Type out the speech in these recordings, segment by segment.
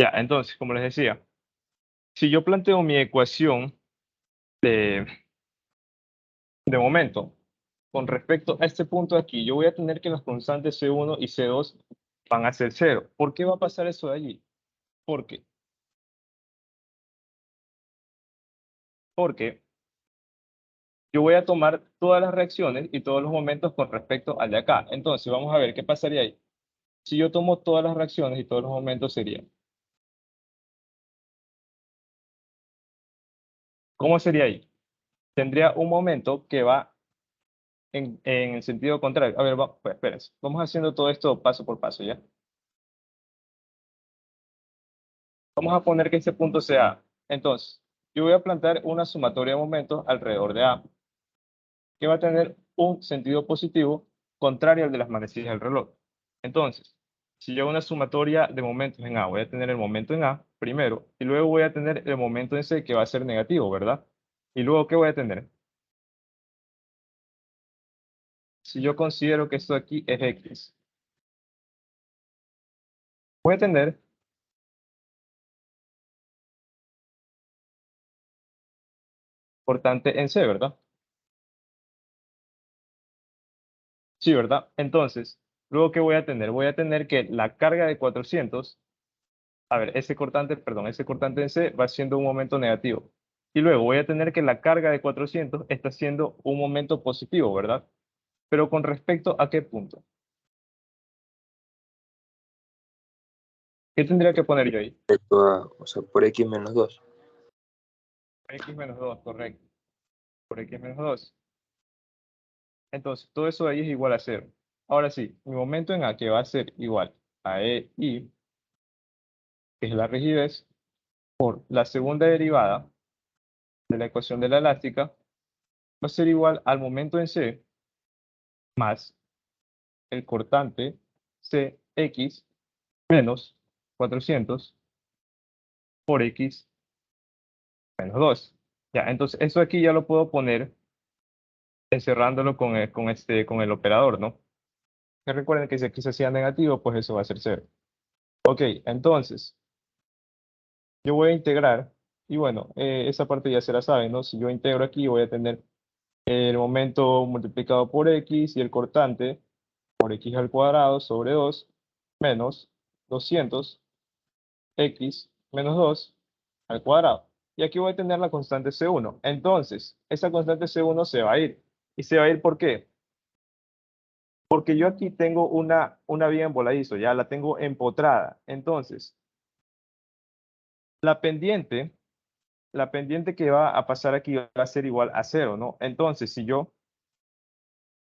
Ya, entonces, como les decía, si yo planteo mi ecuación de, de momento con respecto a este punto aquí, yo voy a tener que las constantes C1 y C2 van a ser cero. ¿Por qué va a pasar eso de allí? Porque, porque yo voy a tomar todas las reacciones y todos los momentos con respecto al de acá. Entonces, vamos a ver qué pasaría ahí. Si yo tomo todas las reacciones y todos los momentos sería, ¿cómo sería ahí? Tendría un momento que va en el sentido contrario. A ver, pues, espérense. Vamos haciendo todo esto paso por paso, ¿ya? Vamos a poner que este punto sea A. Entonces, yo voy a plantear una sumatoria de momentos alrededor de A, que va a tener un sentido positivo contrario al de las manecillas del reloj. Entonces, si yo hago una sumatoria de momentos en A, voy a tener el momento en A primero, y luego voy a tener el momento en C que va a ser negativo, ¿verdad? Y luego, ¿qué voy a tener? Si yo considero que esto aquí es X, voy a tener cortante en C, ¿verdad? Sí, ¿verdad? Entonces, luego, ¿qué voy a tener? Voy a tener que la carga de 400, a ver, ese cortante, perdón, ese cortante en C va siendo un momento negativo. Y luego voy a tener que la carga de 400 está siendo un momento positivo, ¿verdad? Pero con respecto a qué punto. ¿Qué tendría que poner yo ahí? O sea, por X menos 2. X menos 2, correcto. Por X menos 2. Entonces, todo eso de ahí es igual a cero. Ahora sí, mi momento en A que va a ser igual a EI, que es la rigidez, por la segunda derivada de la ecuación de la elástica, va a ser igual al momento en C más el cortante CX menos 400 por X menos 2. Ya, entonces eso aquí ya lo puedo poner encerrándolo con el operador, ¿no? Que recuerden que si aquí se hacía negativo, pues eso va a ser cero. Ok, entonces yo voy a integrar, y bueno, esa parte ya se la saben, ¿no? Si yo integro aquí, voy a tener el momento multiplicado por X y el cortante por X al cuadrado sobre 2 menos 200 X menos 2 al cuadrado. Y aquí voy a tener la constante C1. Entonces, esa constante C1 se va a ir. ¿Y se va a ir por qué? Porque yo aquí tengo una vía en voladizo, ya la tengo empotrada. Entonces, la pendiente, la pendiente que va a pasar aquí va a ser igual a cero, ¿no? Entonces, si yo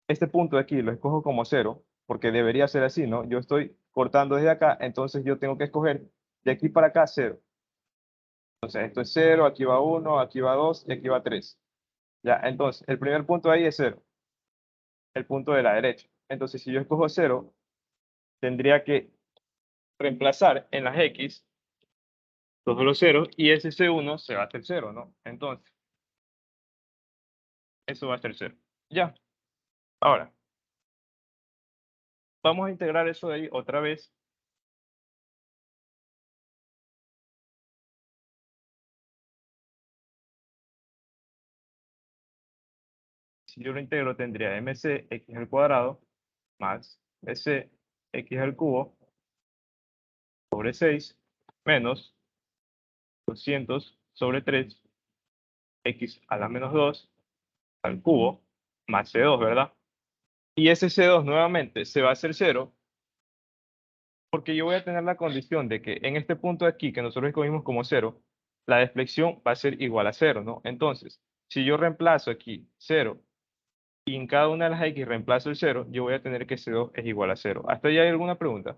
este punto de aquí lo escojo como cero, porque debería ser así, ¿no? Yo estoy cortando desde acá, entonces yo tengo que escoger de aquí para acá cero. Entonces, esto es cero, aquí va 1, aquí va 2 y aquí va 3. Ya, entonces, el primer punto ahí es cero, el punto de la derecha. Entonces, si yo escojo cero, tendría que reemplazar en las X todos los ceros y ese C1 se va a hacer cero, ¿no? Entonces, eso va a ser cero. Ya, ahora, vamos a integrar eso de ahí otra vez. Si yo lo integro, tendría mc x al cuadrado más bc x al cubo sobre 6 menos 200 sobre 3 x a la menos 2 al cubo más C2, ¿verdad? Y ese C2 nuevamente se va a hacer cero porque yo voy a tener la condición de que en este punto de aquí que nosotros escogimos como cero, la deflexión va a ser igual a cero, ¿no? Entonces, si yo reemplazo aquí cero y en cada una de las X reemplazo el cero, yo voy a tener que C2 es igual a cero. ¿Hasta ahí hay alguna pregunta?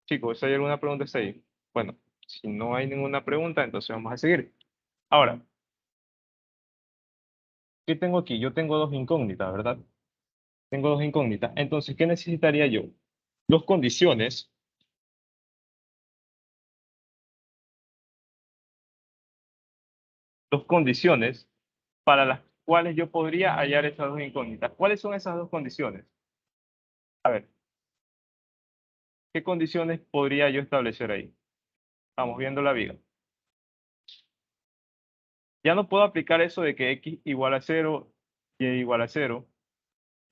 Chicos, ¿hay alguna pregunta hasta ahí? Bueno, si no hay ninguna pregunta, entonces vamos a seguir. Ahora, ¿qué tengo aquí? Yo tengo dos incógnitas, ¿verdad? Tengo dos incógnitas. Entonces, ¿qué necesitaría yo? Dos condiciones dos condiciones para las cuales yo podría hallar estas dos incógnitas. ¿Cuáles son esas dos condiciones? A ver, ¿qué condiciones podría yo establecer ahí? Vamos viendo la viga. Ya no puedo aplicar eso de que x igual a 0, y igual a 0,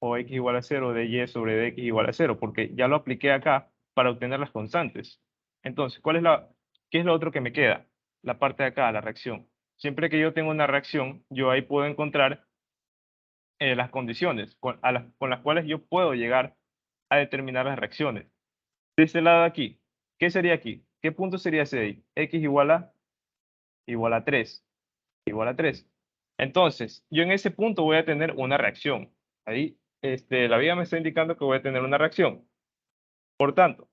o x igual a 0 de y sobre dx igual a 0, porque ya lo apliqué acá para obtener las constantes. Entonces, ¿qué es lo otro que me queda? La parte de acá, la reacción. Siempre que yo tengo una reacción, yo ahí puedo encontrar las condiciones con las cuales yo puedo llegar a determinar las reacciones. De este lado de aquí, ¿qué sería aquí? ¿Qué punto sería ese de ahí? X igual a 3, igual a 3. Entonces, yo en ese punto voy a tener una reacción. Ahí, la vía me está indicando que voy a tener una reacción. Por tanto,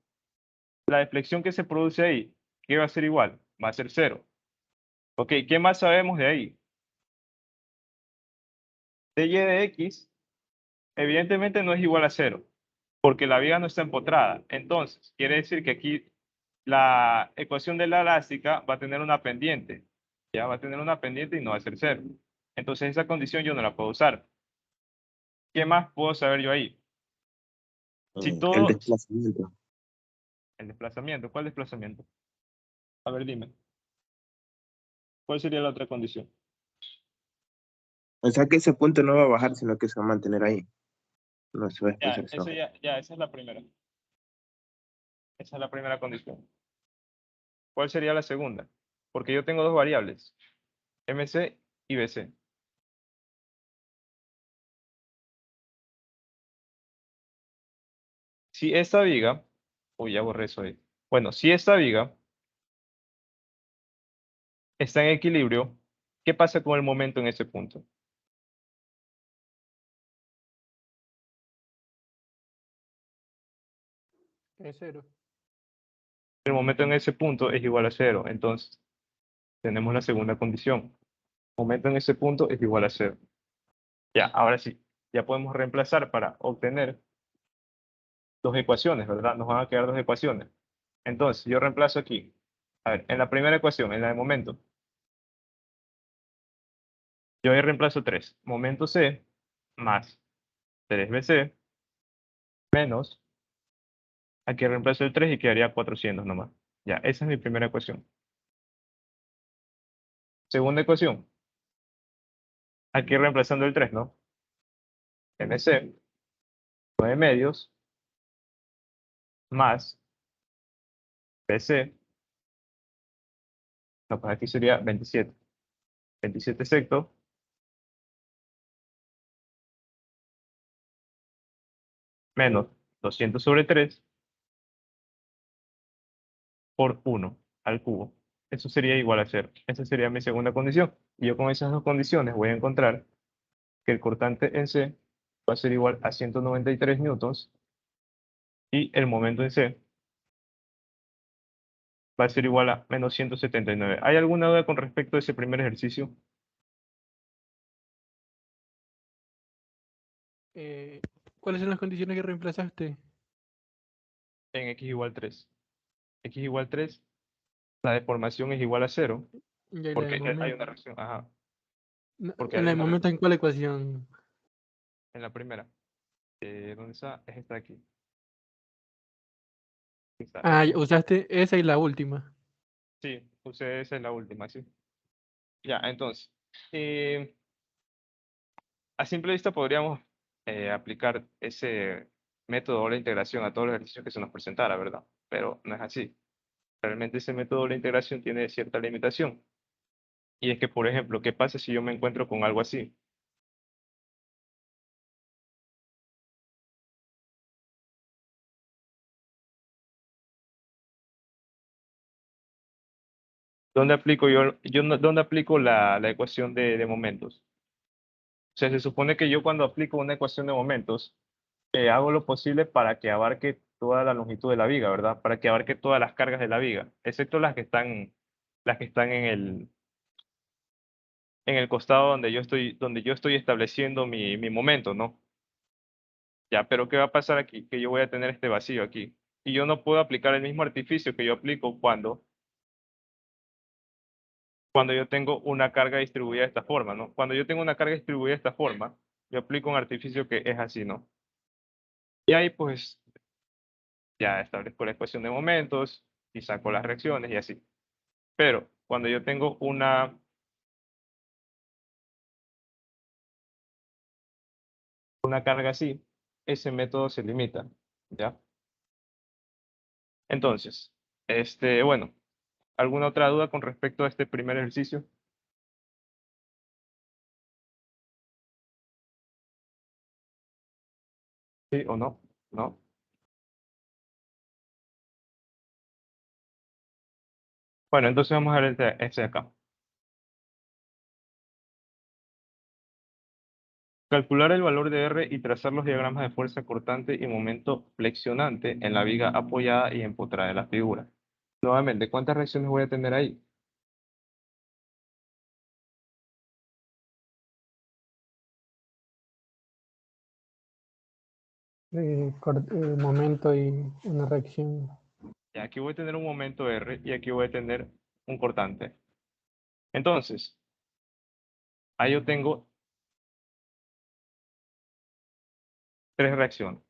la deflexión que se produce ahí, ¿qué va a ser igual? Va a ser 0. Ok, ¿qué más sabemos de ahí? dy de x, evidentemente no es igual a 0, porque la viga no está empotrada. Entonces, quiere decir que aquí la ecuación de la elástica va a tener una pendiente. Ya va a tener una pendiente y no va a ser 0. Entonces, esa condición yo no la puedo usar. ¿Qué más puedo saber yo ahí? Si El todo, desplazamiento. el desplazamiento, ¿cuál desplazamiento? A ver, dime, ¿cuál sería la otra condición? O sea que ese punto no va a bajar, sino que se va a mantener ahí. No se va a Ya, desplazar solo. esa es la primera. Esa es la primera condición. ¿Cuál sería la segunda? Porque yo tengo dos variables, MC y BC. Si esta viga, uy, ya borré eso ahí. Bueno, si esta viga está en equilibrio, ¿qué pasa con el momento en ese punto? Es cero. El momento en ese punto es igual a 0. Entonces, tenemos la segunda condición. Momento en ese punto es igual a 0. Ya, ahora sí, ya podemos reemplazar para obtener dos ecuaciones, ¿verdad? Nos van a quedar dos ecuaciones. Entonces, yo reemplazo aquí. A ver, en la primera ecuación, en la de momento, yo ahí reemplazo 3. Momento C más 3BC menos, aquí reemplazo el 3 y quedaría 400 nomás. Ya, esa es mi primera ecuación. Segunda ecuación, aquí reemplazando el 3, ¿no? MC, 9 medios, más BC, no, pues aquí sería 27. 27 secto menos 200 sobre 3 por 1 al cubo. Eso sería igual a 0. Esa sería mi segunda condición. Y yo con esas dos condiciones voy a encontrar que el cortante en C va a ser igual a 193 newtons y el momento en C va a ser igual a menos 179. ¿Hay alguna duda con respecto a ese primer ejercicio? Eh, ¿Cuáles son las condiciones que reemplazaste? En x igual 3. X igual 3, la deformación es igual a 0, Ya, y la porque del hay momento. una reacción. Ajá, porque En hay el una momento, reacción ¿en cuál ecuación? en la primera. ¿Dónde está? Es esta de aquí. Aquí está, Ah, ya, usaste esa y la última. sí, usé esa en la última, sí. Ya, entonces, eh, a simple vista podríamos aplicar ese método de la integración a todos los ejercicios que se nos presentara, ¿verdad? Pero no es así. Realmente ese método de la integración tiene cierta limitación. Y es que, por ejemplo, ¿qué pasa si yo me encuentro con algo así? ¿Dónde aplico dónde aplico la ecuación de momentos? O sea, se supone que yo cuando aplico una ecuación de momentos, hago lo posible para que abarque toda la longitud de la viga, ¿verdad? Para que abarque todas las cargas de la viga, excepto las que están en el costado donde yo estoy estableciendo mi momento, ¿no? Ya, pero ¿qué va a pasar aquí? Que yo voy a tener este vacío aquí. Y yo no puedo aplicar el mismo artificio que yo aplico cuando yo tengo una carga distribuida de esta forma, ¿no? Cuando yo tengo una carga distribuida de esta forma, yo aplico un artificio que es así, ¿no? Y ahí pues ya establezco la ecuación de momentos y saco las reacciones y así. Pero cuando yo tengo una carga así, ese método se limita, ¿ya? Entonces, bueno, ¿alguna otra duda con respecto a este primer ejercicio? ¿Sí o no? ¿No? Bueno, entonces vamos a ver este de acá. Calcular el valor de R y trazar los diagramas de fuerza cortante y momento flexionante en la viga apoyada y empotrada de la figura. Nuevamente, ¿cuántas reacciones voy a tener ahí? Momento y una reacción. Ya, aquí voy a tener un momento R y aquí voy a tener un cortante. Entonces, ahí yo tengo tres reacciones.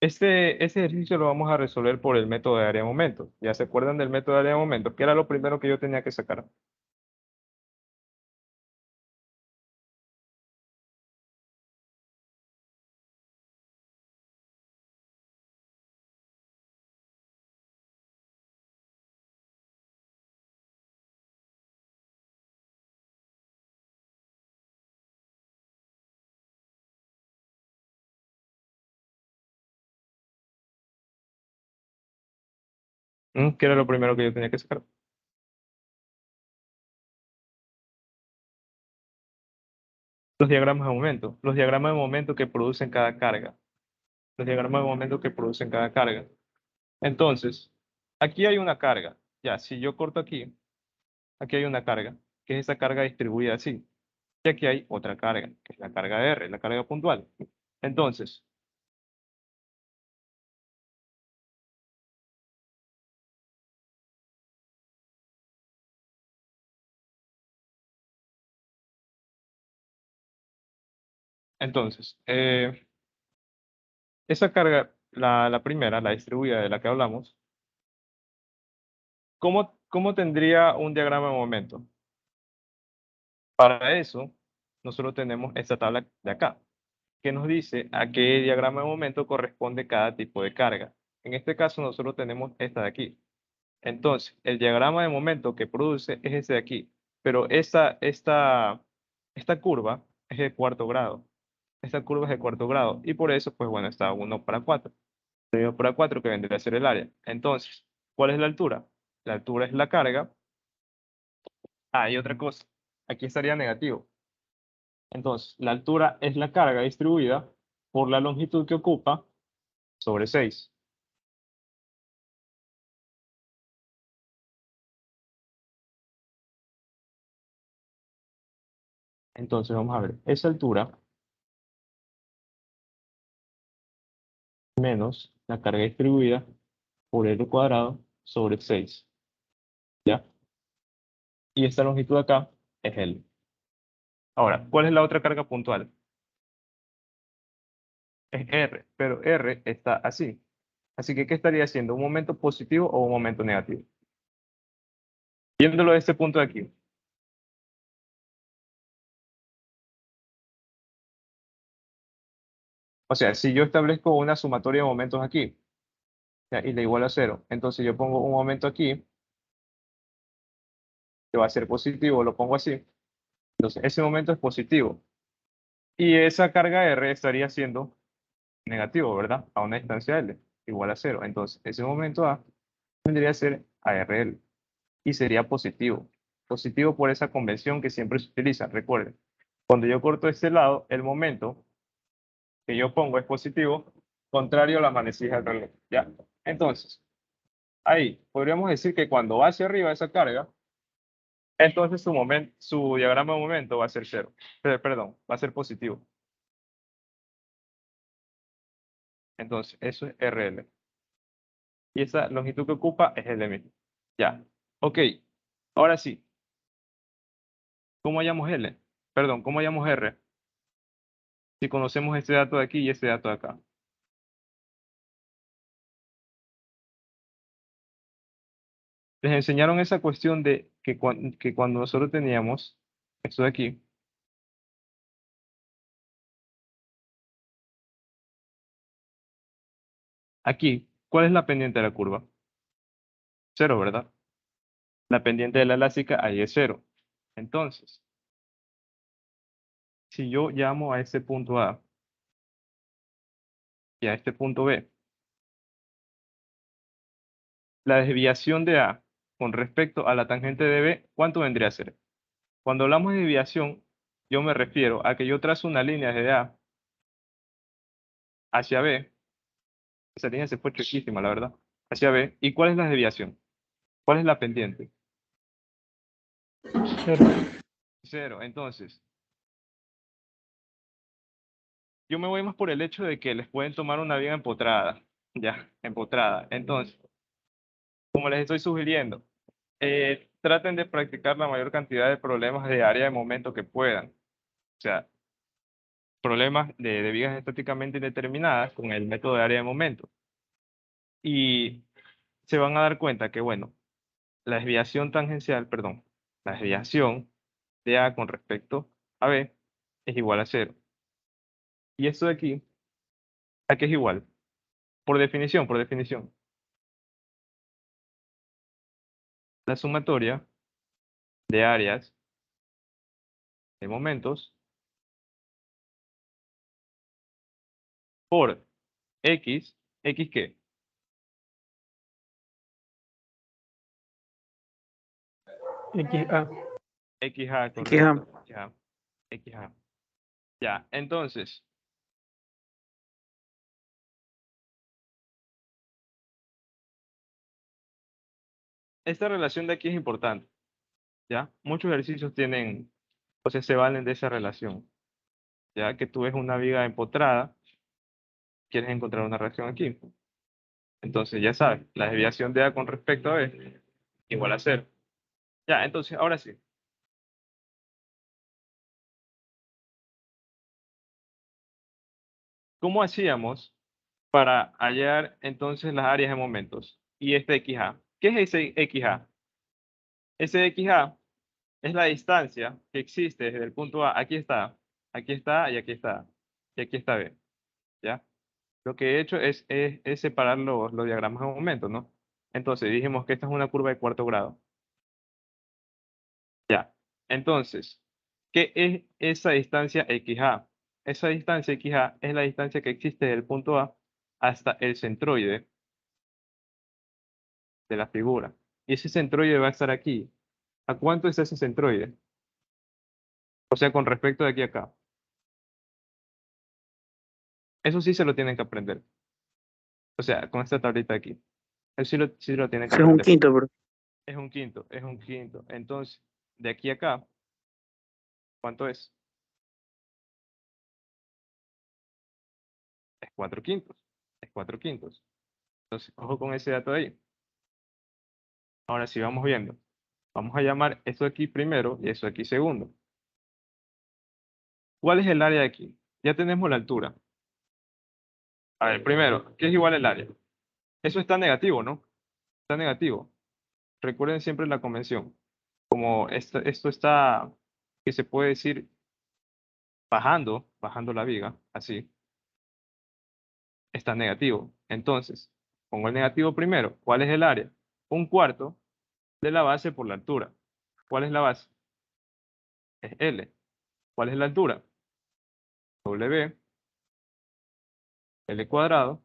Este ejercicio lo vamos a resolver por el método de área-momento. ¿Ya se acuerdan del método de área-momento? ¿Qué era lo primero que yo tenía que sacar? ¿Qué era lo primero que yo tenía que sacar? Los diagramas de momento. Los diagramas de momento que producen cada carga. Los diagramas de momento que producen cada carga. Entonces, aquí hay una carga. Ya, si yo corto aquí, aquí hay una carga, que es esa carga distribuida así. Y aquí hay otra carga, que es la carga R, la carga puntual. Entonces, esa carga, la primera, la distribuida de la que hablamos, ¿cómo tendría un diagrama de momento? Para eso, nosotros tenemos esta tabla de acá, que nos dice a qué diagrama de momento corresponde cada tipo de carga. En este caso, nosotros tenemos esta de aquí. Entonces, el diagrama de momento que produce es ese de aquí, pero esta curva es de cuarto grado. Esta curva es de cuarto grado y por eso, pues bueno, está 1/4. 1/4 que vendría a ser el área. Entonces, ¿cuál es la altura? La altura es la carga. Ah, y otra cosa, aquí estaría negativo. Entonces, la altura es la carga distribuida por la longitud que ocupa sobre 6. Entonces, vamos a ver, esa altura menos la carga distribuida por L cuadrado sobre 6. ¿Ya? Y esta longitud acá es L. Ahora, ¿cuál es la otra carga puntual? Es R, pero R está así. Así que, ¿qué estaría haciendo? ¿Un momento positivo o un momento negativo? Viéndolo de este punto de aquí. O sea, si yo establezco una sumatoria de momentos aquí, ¿ya? Y la igual a 0, entonces yo pongo un momento aquí, que va a ser positivo, lo pongo así. Entonces, ese momento es positivo. Y esa carga R estaría siendo negativo, ¿verdad? A una distancia L, igual a 0. Entonces, ese momento A vendría a ser ARL y sería positivo. Positivo por esa convención que siempre se utiliza. Recuerden, cuando yo corto este lado, el momento que yo pongo es positivo, contrario a la manecilla del reloj. ¿Ya? Entonces, ahí podríamos decir que cuando va hacia arriba esa carga, entonces su diagrama de momento va a ser 0. Perdón, va a ser positivo. Entonces, eso es RL. Y esa longitud que ocupa es L mismo. Ya. Ok. Ahora sí. ¿Cómo hallamos L? Perdón, ¿cómo hallamos R? Si conocemos este dato de aquí y este dato de acá. Les enseñaron esa cuestión de que cuando nosotros teníamos esto de aquí, aquí, ¿cuál es la pendiente de la curva? Cero, ¿verdad? La pendiente de la elástica ahí es cero. Entonces, si yo llamo a este punto A y a este punto B, la desviación de A con respecto a la tangente de B, ¿cuánto vendría a ser? Cuando hablamos de desviación, yo me refiero a que yo trazo una línea desde A hacia B. Esa línea se fue chuequísima, la verdad. Hacia B. ¿Y cuál es la desviación? ¿Cuál es la pendiente? 0. Cero. Entonces, yo me voy más por el hecho de que les pueden tomar una viga empotrada. Ya, empotrada. Entonces, como les estoy sugiriendo, traten de practicar la mayor cantidad de problemas de área de momento que puedan. O sea, problemas de vigas estáticamente indeterminadas con el método de área de momento. Y se van a dar cuenta que, bueno, la desviación tangencial, perdón, la desviación de A con respecto a B es igual a cero. Y esto de aquí, ¿a qué es igual? Por definición, por definición. La sumatoria de áreas de momentos por X, ¿X qué? XA. XA, Aquí, ah, correcto. Ya, XA. Ya, entonces, esta relación de aquí es importante, ¿ya? Muchos ejercicios tienen, o sea, se valen de esa relación, ya que tú ves una viga empotrada, quieres encontrar una reacción aquí. Entonces, ya sabes, la desviación de A con respecto a B igual a cero. Ya, entonces, ahora sí. ¿Cómo hacíamos para hallar entonces las áreas de momentos? Y este XA. ¿Qué es ese XA? Ese XA es la distancia que existe desde el punto A. Aquí está y aquí está. Y aquí está B. ¿Ya? Lo que he hecho es separar los diagramas de momentos, ¿no? Entonces, dijimos que esta es una curva de cuarto grado. Ya. Entonces, ¿qué es esa distancia XA? Esa distancia XA es la distancia que existe del punto A hasta el centroide de la figura. Y ese centroide va a estar aquí. ¿A cuánto es ese centroide? O sea, con respecto de aquí a acá. Eso sí se lo tienen que aprender. O sea, con esta tablita aquí. Eso sí lo tienen que eso es un aprender. quinto, bro. Es un quinto, es un quinto. Entonces, de aquí a acá, ¿cuánto es? Es 4 quintos. Es 4 quintos. Entonces, ojo con ese dato de ahí. Ahora sí vamos viendo. Vamos a llamar esto aquí primero y eso aquí segundo. ¿Cuál es el área de aquí? Ya tenemos la altura. A ver, primero, ¿qué es igual el área? Eso está negativo, ¿no? Está negativo. Recuerden siempre la convención. Como esto está, que se puede decir, bajando la viga, así, está negativo. Entonces, pongo el negativo primero. ¿Cuál es el área? Un cuarto de la base por la altura. ¿Cuál es la base? Es L. ¿Cuál es la altura? W, L cuadrado,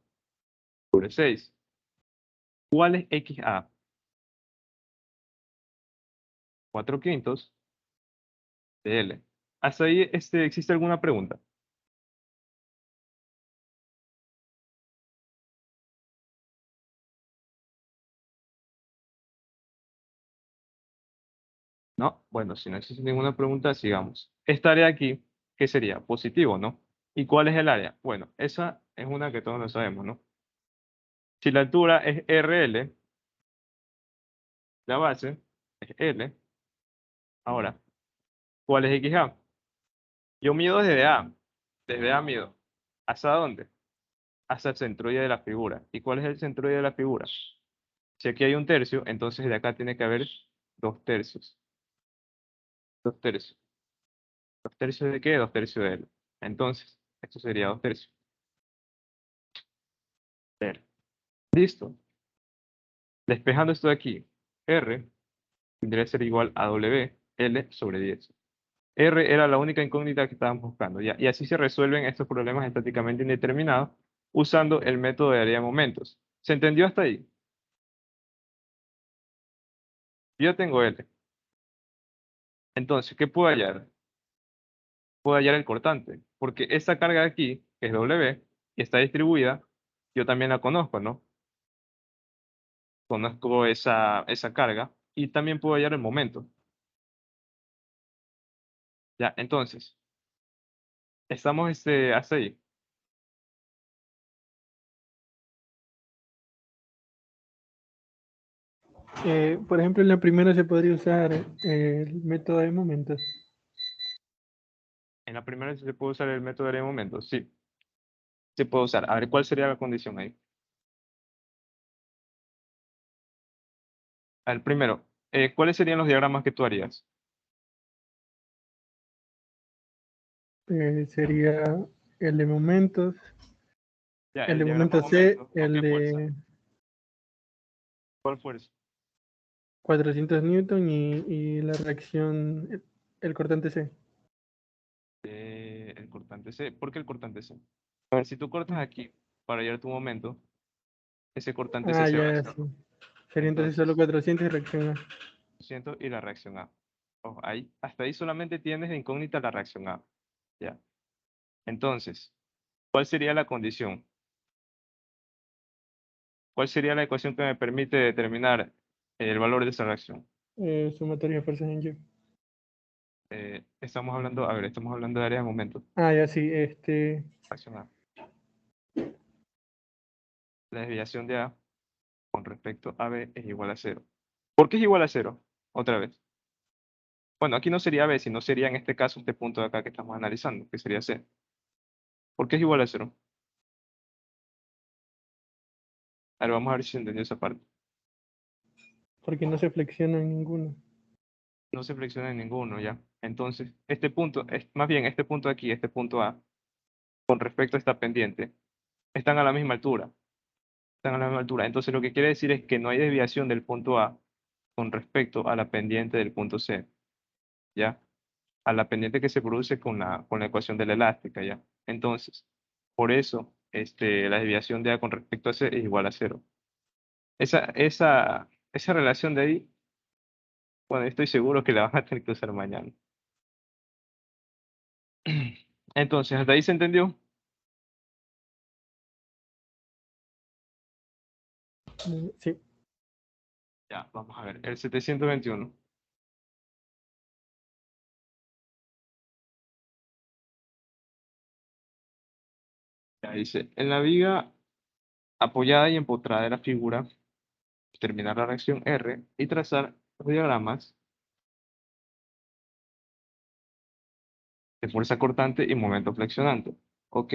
sobre 6. ¿Cuál es XA? 4 quintos de L. ¿Hasta ahí existe alguna pregunta? ¿No? Bueno, si no existe ninguna pregunta, sigamos. Esta área aquí, ¿qué sería? Positivo, ¿no? ¿Y cuál es el área? Bueno, esa es una que todos lo sabemos, ¿no? Si la altura es RL, la base es L. Ahora, ¿Cuál es XA? Yo mido desde A mido. ¿Hasta dónde? Hasta el centroide de la figura. ¿Y cuál es el centroide de la figura? Si aquí hay un tercio, entonces de acá tiene que haber 2 tercios. 2 tercios. ¿2 tercios de qué? 2 tercios de L. Entonces, esto sería 2 tercios. R. Listo. Despejando esto de aquí, R tendría que ser igual a W, L sobre 10. R era la única incógnita que estábamos buscando, ¿ya? Y así se resuelven estos problemas estáticamente indeterminados usando el método de área de momentos. ¿Se entendió hasta ahí? Yo ya tengo L. Entonces, ¿qué puedo hallar? Puedo hallar el cortante, porque esta carga de aquí, que es W, y está distribuida, yo también la conozco, ¿no? Conozco esa carga y también puedo hallar el momento. Ya, entonces, estamos hasta ahí. Por ejemplo, en la primera se podría usar el método de momentos. En la primera sí se puede usar el método de área de momentos, sí, se puede usar. A ver, ¿cuál sería la condición ahí? A ver, primero, ¿cuáles serían los diagramas que tú harías? Sería el de momentos, Ya, el el de diagrama momento C, momento, ¿con el qué fuerza? de ¿Cuál fuerza? 400 newton y la reacción, el cortante C. El cortante C. ¿Por qué el cortante C? A ver, si tú cortas aquí para hallar tu momento, ese cortante C Ah, se va a ya, hacer. sí. Sería entonces solo Entonces, 400 y reacción A. siento y la reacción A. Ojo, ahí, hasta ahí solamente tienes de incógnita la reacción A. Ya. Entonces, ¿cuál sería la condición? ¿Cuál sería la ecuación que me permite determinar el valor de esa reacción? Sumatoria de fuerzas en Y. Estamos hablando, a ver, estamos hablando de área de momento. Ah, ya, sí, Reacción A. La desviación de A con respecto a B es igual a 0. ¿Por qué es igual a 0? Otra vez. Bueno, aquí no sería B, sino sería en este caso este punto de acá que estamos analizando, que sería C. ¿Por qué es igual a 0? A ver, vamos a ver si se entendió esa parte. porque no se flexiona en ninguno. No se flexiona en ninguno, ¿ya? Entonces, este punto, más bien este punto de aquí, este punto A, con respecto a esta pendiente, están a la misma altura. Están a la misma altura. Entonces, lo que quiere decir es que no hay desviación del punto A con respecto a la pendiente del punto C, ¿ya? A la pendiente que se produce con la ecuación de la elástica, ¿ya? Entonces, por eso, la desviación de A con respecto a C es igual a 0. Esa relación de ahí, bueno, estoy seguro que la van a tener que usar mañana. Entonces, ¿hasta ahí se entendió? Sí, Ya, vamos a ver. El 721. Ya dice, en la viga apoyada y empotrada de la figura, terminar la reacción R y trazar los diagramas de fuerza cortante y momento flexionante. Ok,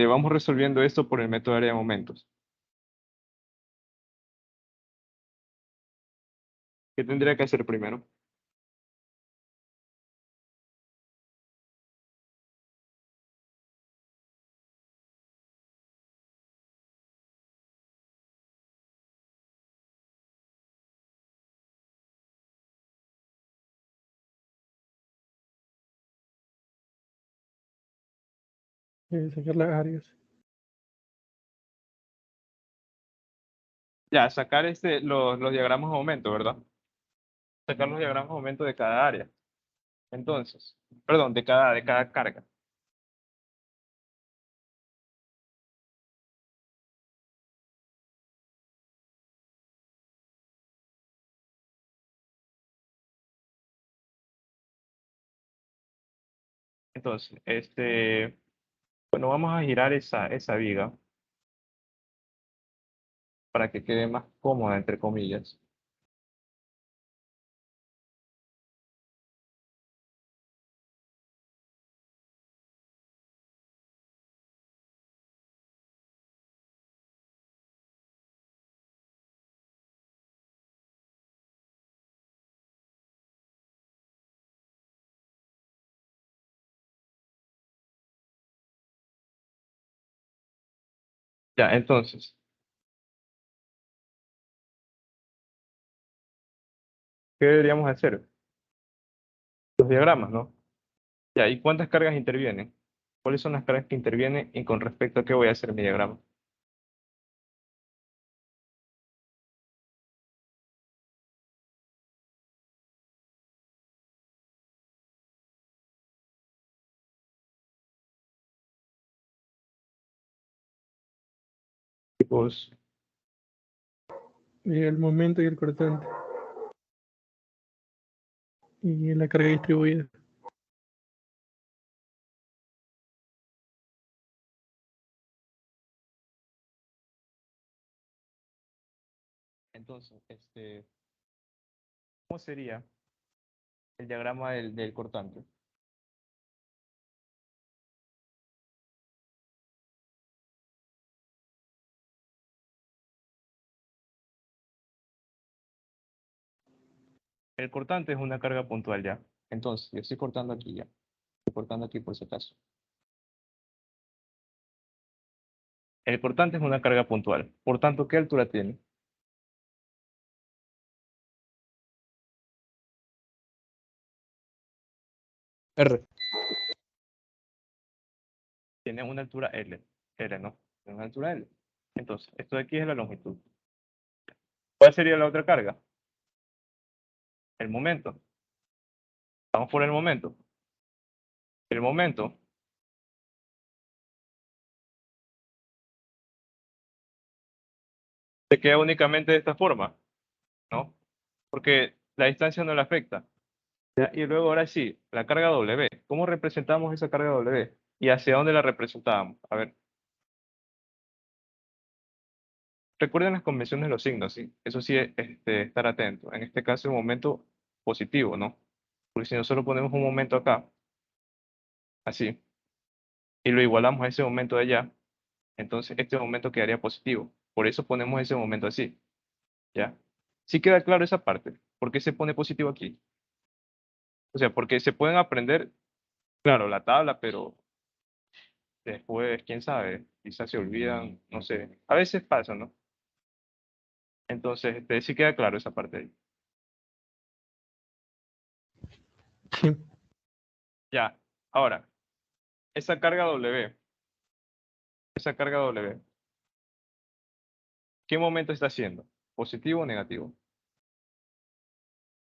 vamos resolviendo esto por el método de área de momentos. ¿Qué tendría que hacer primero? sacar las áreas. Ya, sacar los diagramas de momento, ¿verdad? Sacar los diagramas de momento de cada área. Entonces, perdón, de cada carga. Entonces, bueno, vamos a girar esa viga para que quede más cómoda, entre comillas. Ya, entonces, ¿qué deberíamos hacer? Los diagramas, ¿no? Ya, ¿y cuántas cargas intervienen? ¿Cuáles son las cargas que intervienen y con respecto a qué voy a hacer mi diagrama? Tipos, El momento y el cortante. Y la carga distribuida. entonces, ¿cómo sería el diagrama del cortante? El cortante es una carga puntual ya. Entonces, yo estoy cortando aquí ya. Estoy cortando aquí por si acaso. El cortante es una carga puntual. Por tanto, ¿qué altura tiene? R. Tiene una altura L. L, ¿no? Tiene una altura L. Entonces, esto de aquí es la longitud. ¿Cuál sería la otra carga? El momento. Vamos por el momento. El momento se queda únicamente de esta forma, ¿no? Porque la distancia no le afecta. ¿Ya? Y luego, ahora sí, la carga W. ¿Cómo representamos esa carga W? ¿Y hacia dónde la representábamos? A ver, recuerden las convenciones de los signos, ¿sí? Eso sí, estar atento. En este caso, un momento positivo, ¿no? Porque si nosotros ponemos un momento acá, así, y lo igualamos a ese momento de allá, entonces este momento quedaría positivo. Por eso ponemos ese momento así, ¿ya? Sí queda claro esa parte. ¿Por qué se pone positivo aquí? O sea, porque se pueden aprender, claro, la tabla, pero después, quién sabe, quizás se olvidan, no sé. A veces pasa, ¿no? Entonces, sí queda claro esa parte ahí. Sí. Ya, ahora, esa carga W, esa carga W, ¿qué momento está haciendo? ¿Positivo o negativo?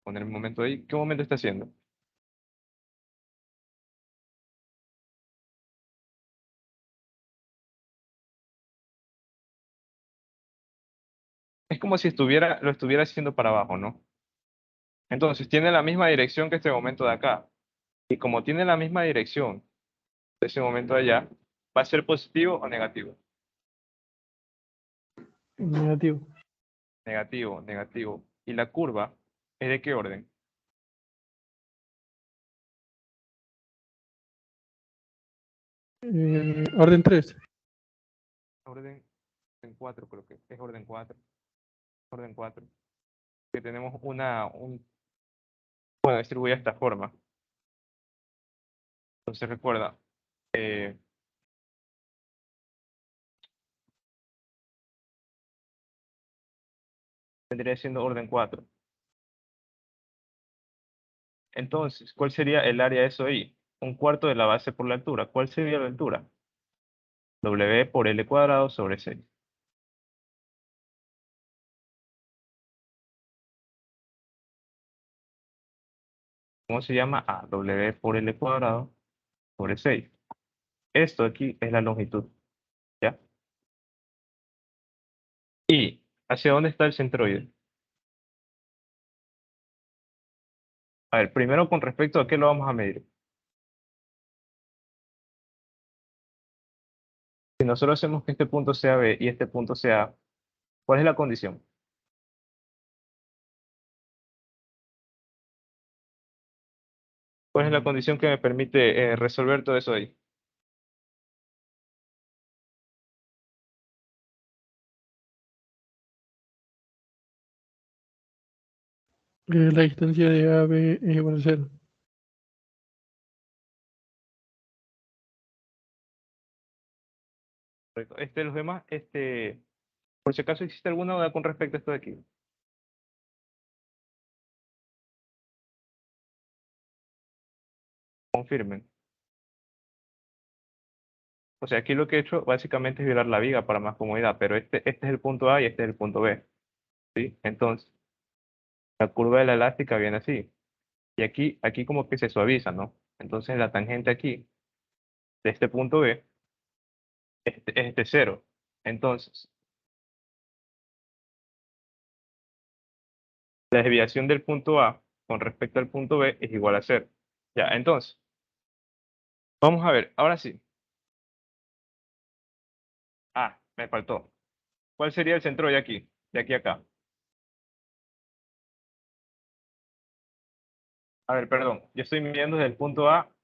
Poner el momento ahí, ¿qué momento está haciendo? Es como si lo estuviera haciendo para abajo, ¿no? Entonces, tiene la misma dirección que este momento de acá. Y como tiene la misma dirección de ese momento de allá, ¿va a ser positivo o negativo? Negativo. Negativo, negativo. ¿Y la curva es de qué orden? Orden 3. Orden en 4, creo que es orden 4. Orden 4. Que tenemos bueno, distribuida de esta forma. Entonces recuerda, eh, vendría siendo orden 4. Entonces, ¿cuál sería el área de eso ahí? Un cuarto de la base por la altura. ¿Cuál sería la altura? W por L cuadrado sobre 6. ¿Cómo se llama? A W por L cuadrado sobre 6. Esto aquí es la longitud, ¿ya? ¿Y hacia dónde está el centroide? A ver, primero con respecto a qué lo vamos a medir. Si nosotros hacemos que este punto sea B y este punto sea A, ¿cuál es la condición? ¿Cuál es la condición que me permite resolver todo eso ahí? La distancia de AB es igual a 0. Correcto. Los demás, por si acaso existe alguna duda con respecto a esto de aquí. Confirmen. O sea, aquí lo que he hecho básicamente es violar la viga para más comodidad, pero este es el punto A y este es el punto B, ¿sí? Entonces, la curva de la elástica viene así. Y aquí como que se suaviza, ¿no? Entonces, la tangente aquí, de este punto B, es este cero. Entonces, la desviación del punto A con respecto al punto B es igual a cero. Ya, entonces, vamos a ver, ahora sí. Ah, me faltó. ¿Cuál sería el centro de aquí? De aquí a acá. A ver, perdón. Yo estoy midiendo desde el punto A.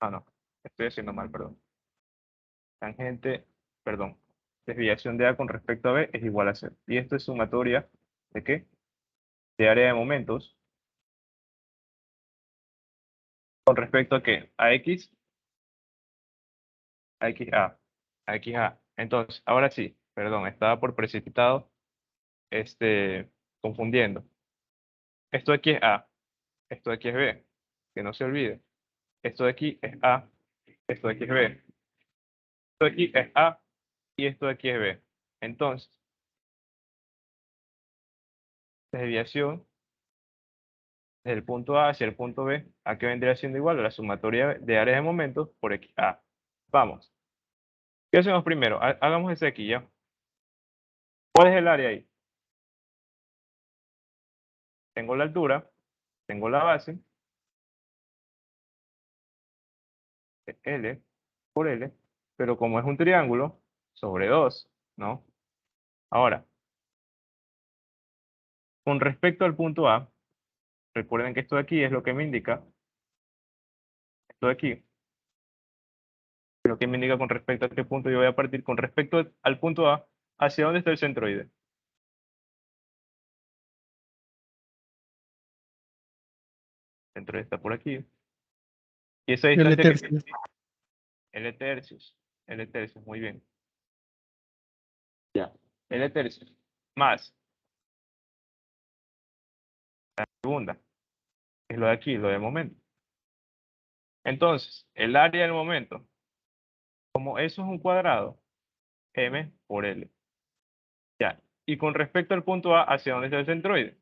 Ah, no. Estoy haciendo mal, perdón. Tangente, perdón. Desviación de A con respecto a B es igual a cero. Y esto es sumatoria ¿de qué? De área de momentos. ¿Con respecto a qué? A X, a XA, a XA. Entonces, ahora sí, perdón, estaba por precipitado, confundiendo. Esto de aquí es A, esto de aquí es B, que no se olvide. Esto de aquí es A, esto de aquí es B. Esto de aquí es A y esto de aquí es B. Entonces, la desviación desde el punto A hacia el punto B, ¿a qué vendría siendo igual? A la sumatoria de áreas de momentos por XA. Vamos. ¿Qué hacemos primero? Hagamos ese aquí ya. ¿Cuál es el área ahí? Tengo la altura, tengo la base, L por L, pero como es un triángulo, sobre 2, ¿no? Ahora, con respecto al punto A, recuerden que esto de aquí es lo que me indica, esto de aquí, lo que me indica con respecto a qué punto yo voy a partir, con respecto al punto A, ¿hacia dónde está el centroide? El centroide está por aquí. Y esa L distancia que tercios. L tercios, L tercios, muy bien. Ya. L tercios, más la segunda, es lo de aquí, lo de momento. Entonces, el área del momento, como eso es un cuadrado, M por L. Ya. Y con respecto al punto A, ¿hacia dónde está el centroide?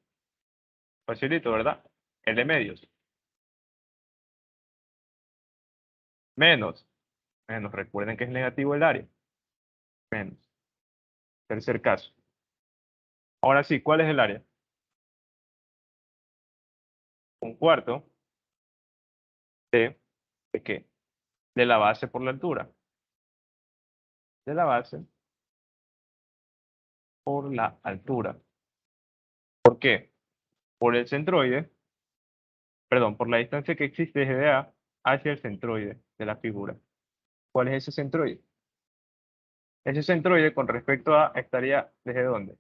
Facilito, ¿verdad? L medios. Menos. Menos. Recuerden que es negativo el área. Menos. Tercer caso. Ahora sí, ¿cuál es el área? Un cuarto ¿de qué? De la base por la altura. De la base por la altura. ¿Por qué? Por el centroide, perdón, por la distancia que existe desde A hacia el centroide de la figura. ¿Cuál es ese centroide? Ese centroide con respecto a estaría ¿desde dónde?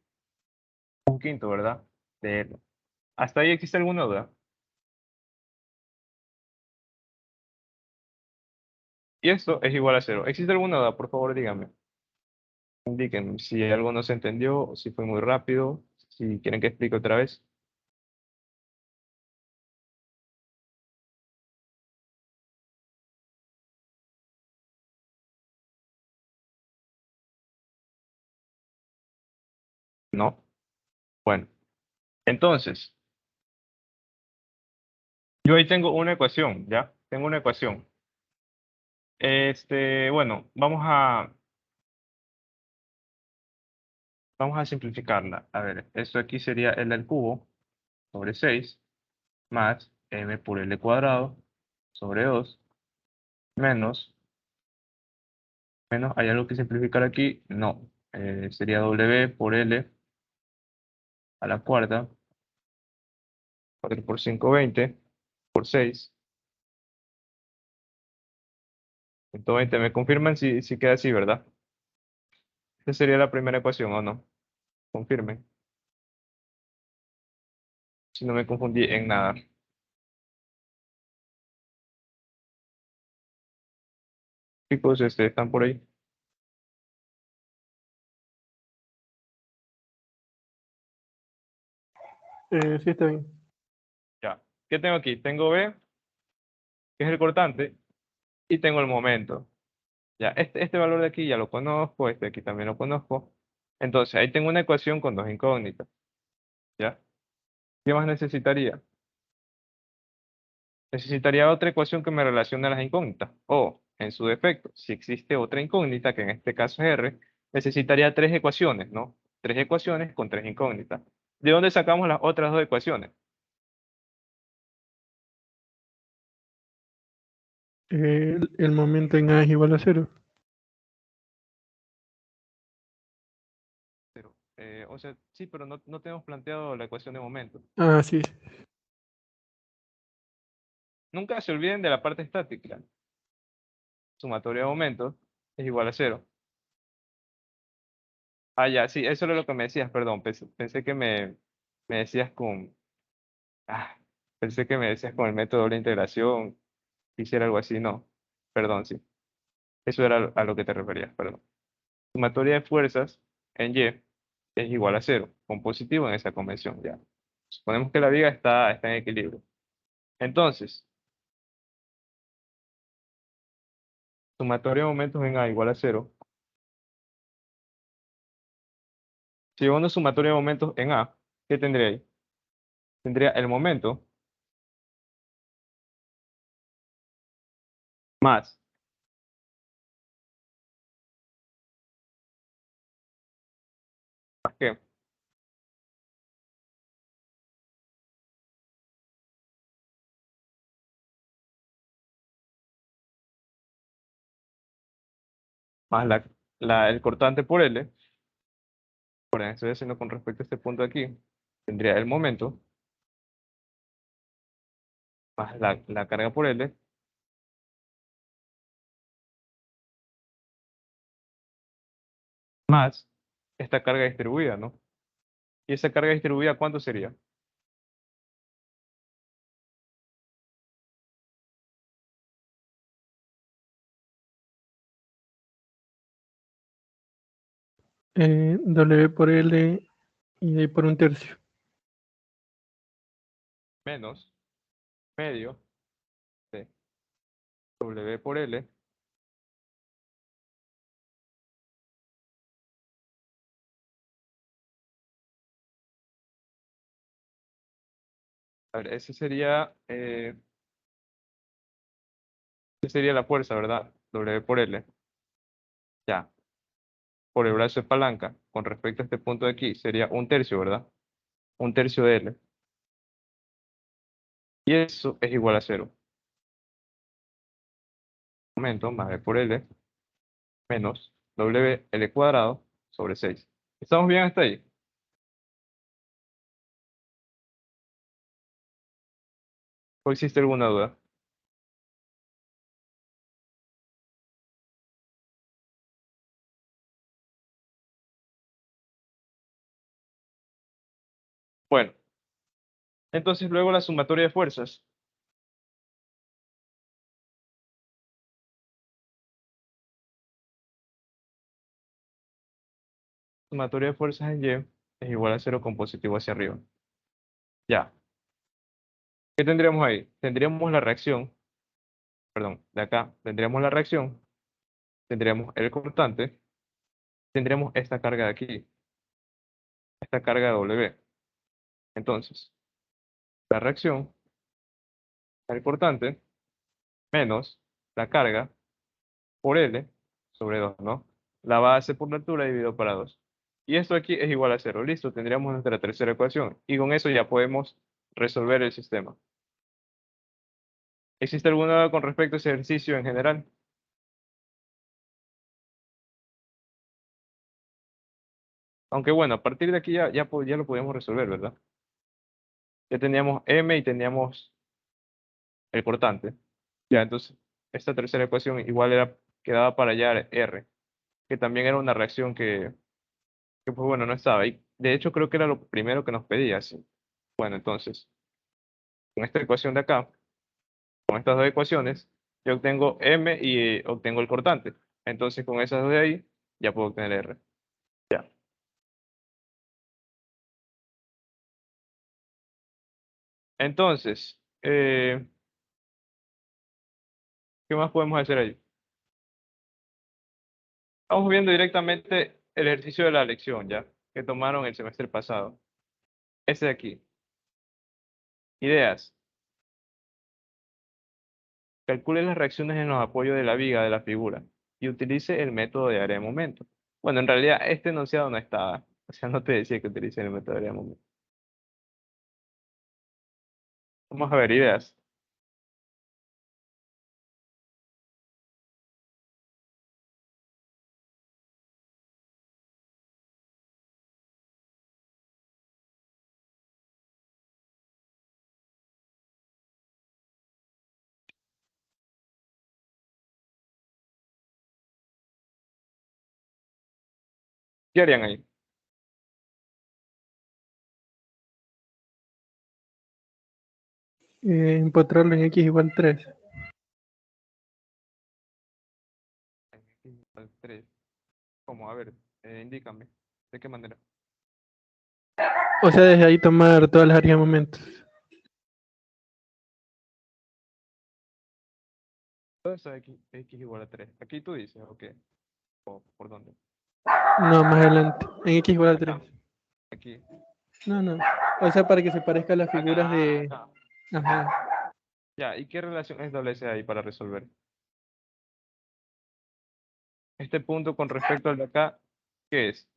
Un quinto, ¿verdad? De L. ¿Hasta ahí existe alguna duda? Y esto es igual a cero. ¿Existe alguna duda? Por favor, díganme. Indíquenme si algo no se entendió, si fue muy rápido, si quieren que explique otra vez. ¿No? Bueno, entonces, yo ahí tengo una ecuación, ¿ya? Tengo una ecuación. Bueno, vamos a simplificarla. A ver, esto aquí sería L al cubo sobre 6 más M por L cuadrado sobre 2 menos, ¿hay algo que simplificar aquí? No. Sería W por L a la cuarta, 4 por 5, 20, por 6, 120. ¿Me confirman si queda así, verdad? Esta sería la primera ecuación, ¿o no? Confirmen. Si no me confundí en nada. Chicos, ¿están por ahí? Sí, está bien. Ya. ¿Qué tengo aquí? Tengo B, que es el cortante, y tengo el momento. Ya, este valor de aquí ya lo conozco, este de aquí también lo conozco. Entonces, ahí tengo una ecuación con dos incógnitas. ¿Ya? ¿Qué más necesitaría? Necesitaría otra ecuación que me relacione a las incógnitas. O, en su defecto, si existe otra incógnita, que en este caso es R, necesitaría tres ecuaciones, ¿no? Tres ecuaciones con tres incógnitas. ¿De dónde sacamos las otras dos ecuaciones? El momento en A es igual a 0. Pero, o sea, sí, pero no tenemos planteado la ecuación de momento. Ah, sí. Nunca se olviden de la parte estática. Sumatoria de momentos es igual a 0. Ah, ya, sí, eso era lo que me decías, perdón. Pensé que me decías con. Ah, pensé que me decías con el método de doble integración. Hiciera algo así, no. Perdón, sí. Eso era a lo que te referías, perdón. Sumatoria de fuerzas en Y es igual a 0, con positivo en esa convención, ya. Suponemos que la viga está en equilibrio. Entonces, sumatoria de momentos en A igual a 0. Si llevo una sumatoria de momentos en A, ¿qué tendría ahí? Tendría el momento más, ¿más qué? Más el cortante por L, por eso estoy haciendo con respecto a este punto de aquí, tendría el momento más la carga por L, más esta carga distribuida, ¿no? ¿Y esa carga distribuida cuánto sería? W por L y de ahí por un tercio. Menos medio de W por L. A ver, esa sería la fuerza, ¿verdad? W por L. Ya, por el brazo de palanca, con respecto a este punto de aquí, sería un tercio, ¿verdad? Un tercio de L. Y eso es igual a 0. Momento más B por L menos W L cuadrado sobre 6. ¿Estamos bien hasta ahí? ¿O existe alguna duda? Bueno, entonces luego la sumatoria de fuerzas. Sumatoria de fuerzas en Y es igual a 0 con positivo hacia arriba. Ya. ¿Qué tendríamos ahí? Tendríamos la reacción, perdón, de acá, tendríamos la reacción, tendríamos el cortante, tendríamos esta carga de aquí, esta carga de W. Entonces, la reacción, el cortante, menos la carga por L sobre 2, ¿no? La base por la altura dividido para 2. Y esto aquí es igual a 0. Listo, tendríamos nuestra tercera ecuación. Y con eso ya podemos resolver el sistema. ¿Existe alguna duda con respecto a ese ejercicio en general? Aunque bueno, a partir de aquí ya lo podíamos resolver, ¿verdad? Ya teníamos M y teníamos el cortante. Ya, entonces, esta tercera ecuación igual quedaba para hallar R, que también era una reacción que pues bueno, no estaba ahí. De hecho, creo que era lo primero que nos pedía, sí. Bueno, entonces, con esta ecuación de acá, con estas dos ecuaciones, yo obtengo M y obtengo el cortante. Entonces, con esas dos de ahí, ya puedo obtener R. Ya. Entonces, ¿qué más podemos hacer ahí? Estamos viendo directamente el ejercicio de la lección, ¿ya? Que tomaron el semestre pasado. Ese de aquí. Ideas. Calcule las reacciones en los apoyos de la viga de la figura y utilice el método de área de momento. Bueno, en realidad este enunciado no estaba. O sea, no te decía que utilice el método de área de momento. Vamos a ver ideas. ¿Qué harían ahí? Empotrarlo en x igual 3. Al 3. ¿Cómo? A ver, indícame. ¿De qué manera? O sea, desde ahí tomar todas las áreas de momentos. Todo eso de aquí, x igual a 3. Aquí tú dices, ¿o qué? ¿O por dónde? No, más adelante. En x igual a 3. Acá, aquí. No, no. O sea, para que se parezca a las figuras de... Acá. Ajá. Ya, ¿y qué relación establece ahí para resolver? Este punto con respecto al de acá, ¿qué es?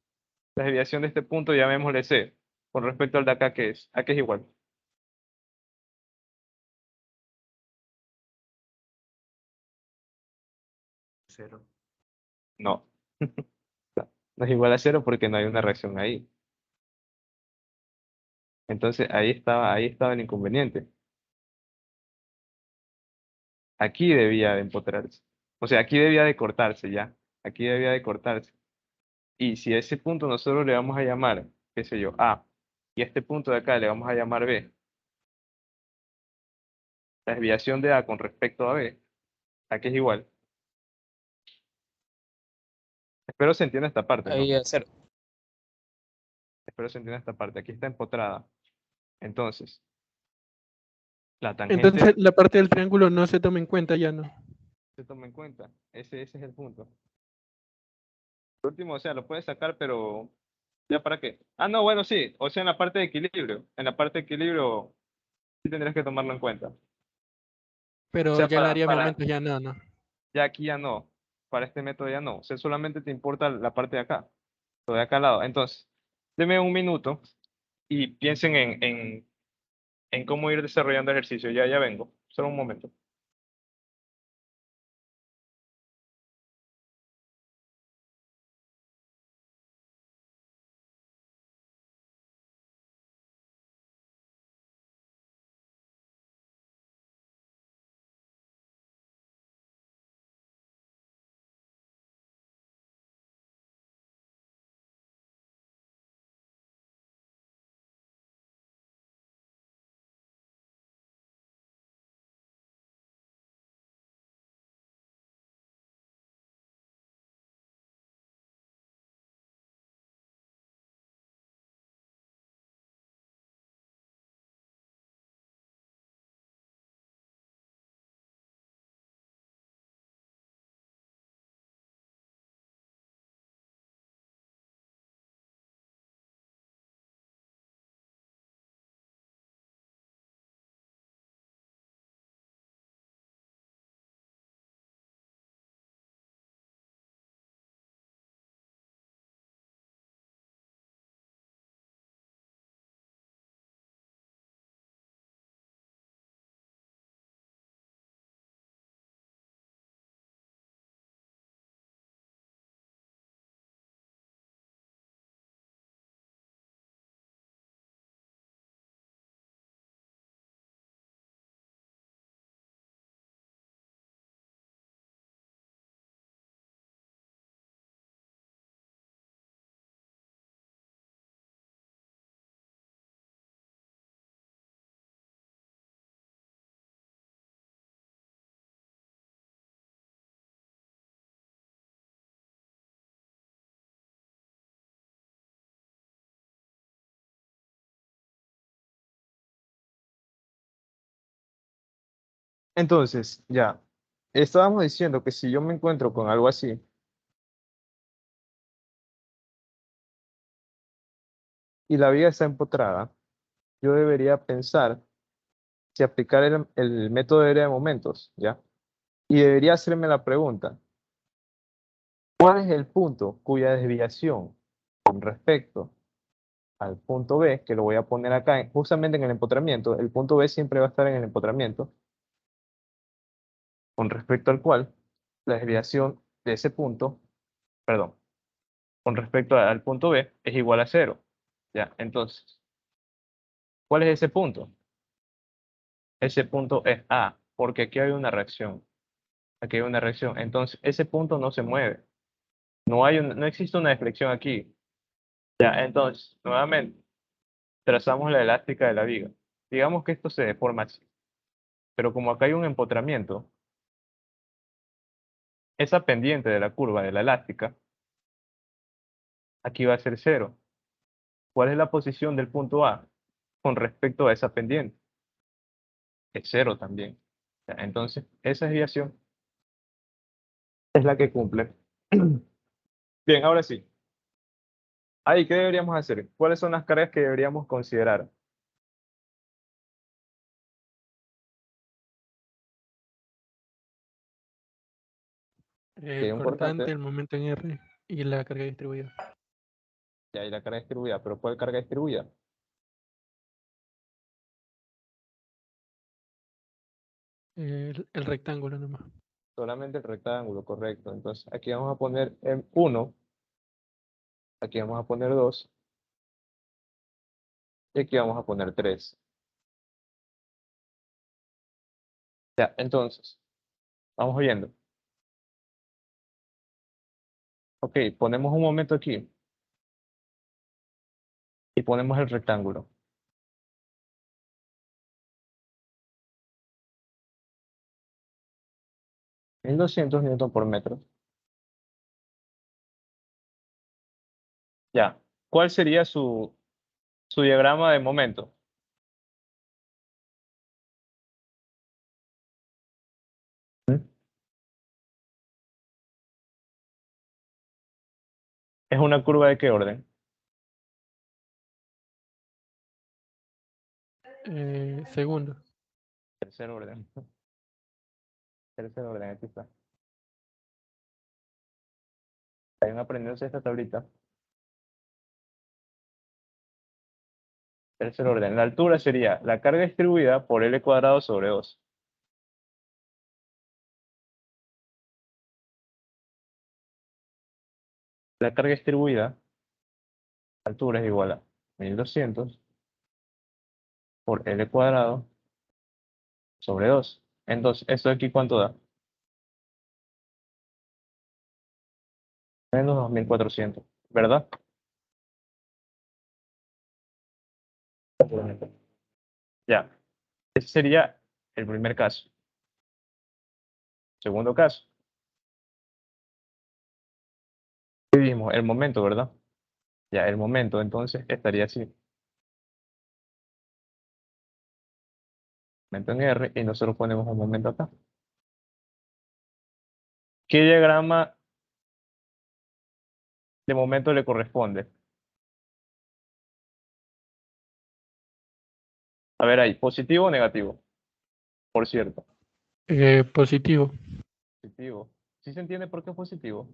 La desviación de este punto, llamémosle C. Con respecto al de acá, ¿qué es? ¿A qué es igual? Cero. No. No es igual a cero porque no hay una reacción ahí. Entonces ahí estaba el inconveniente. Aquí debía de empotrarse. O sea, aquí debía de cortarse ya. Aquí debía de cortarse. Y si a ese punto nosotros le vamos a llamar, qué sé yo, A, y a este punto de acá le vamos a llamar B, la desviación de A con respecto a B, aquí es igual. Espero se entienda esta parte, ¿no? Ahí hacer. Espero se entienda esta parte. Aquí está empotrada. Entonces, la tangente Entonces, la parte del triángulo no se toma en cuenta ya, ¿no? se toma en cuenta. Ese es el punto. Por último, o sea, lo puedes sacar, pero ¿ya para qué? Ah, no, bueno, sí. O sea, en la parte de equilibrio. En la parte de equilibrio sí tendrías que tomarlo en cuenta. O Pero sea, ya el área de momentos ya no, ¿no? ya aquí ya no. Para este método ya no. O sea, solamente te importa la parte de acá. Lo de acá al lado. Entonces, deme un minuto y piensen en cómo ir desarrollando ejercicio. Ya vengo. Solo un momento. Entonces, ya, estábamos diciendo que si yo me encuentro con algo así, y la viga está empotrada, yo debería pensar si aplicar el método de área de momentos, ¿ya? Y debería hacerme la pregunta, ¿cuál es el punto cuya desviación con respecto al punto B, que lo voy a poner acá, justamente en el empotramiento, el punto B siempre va a estar en el empotramiento, con respecto al cual la desviación de ese punto, perdón, con respecto al punto B es igual a cero, ¿ya? Entonces, ¿cuál es ese punto? Ese punto es A, porque aquí hay una reacción. Aquí hay una reacción. Entonces, ese punto no se mueve. No existe una deflexión aquí. Ya, entonces, nuevamente, trazamos la elástica de la viga. Digamos que esto se deforma así. Pero como acá hay un empotramiento, esa pendiente de la curva de la elástica, aquí va a ser cero. ¿Cuál es la posición del punto A con respecto a esa pendiente? Es cero también. Ya, entonces, esa desviación es la que cumple. Bien, ahora sí. Ahí, ¿qué deberíamos hacer? ¿Cuáles son las cargas que deberíamos considerar? Que El es importante, cortante, el momento en R y la carga distribuida. ya hay la carga distribuida, pero ¿cuál carga distribuida? El rectángulo nomás. Solamente el rectángulo, correcto. Entonces, aquí vamos a poner 1, aquí vamos a poner 2, y aquí vamos a poner 3. Ya, entonces, vamos viendo. Ok, ponemos un momento aquí y ponemos el rectángulo. 1200 newton por metro. Ya, ¿cuál sería su diagrama de momento? ¿Mm? ¿Es una curva de qué orden? Segundo. Tercer orden. Tercer orden, aquí está. Vayan aprendiéndose esta tablita. Tercer orden. La altura sería la carga distribuida por L cuadrado sobre 2. La carga distribuida, altura es igual a 1200 por L cuadrado sobre 2. Entonces, ¿esto de aquí cuánto da? Menos 2400, ¿verdad? Ya, ese sería el primer caso. Segundo caso, ¿qué dijimos? El momento, ¿verdad? Ya, el momento, entonces estaría así. Momento en R y nosotros ponemos un momento acá. ¿Qué diagrama de momento le corresponde? A ver ahí, ¿positivo o negativo? Por cierto, Positivo. positivo. ¿Sí se entiende por qué es positivo?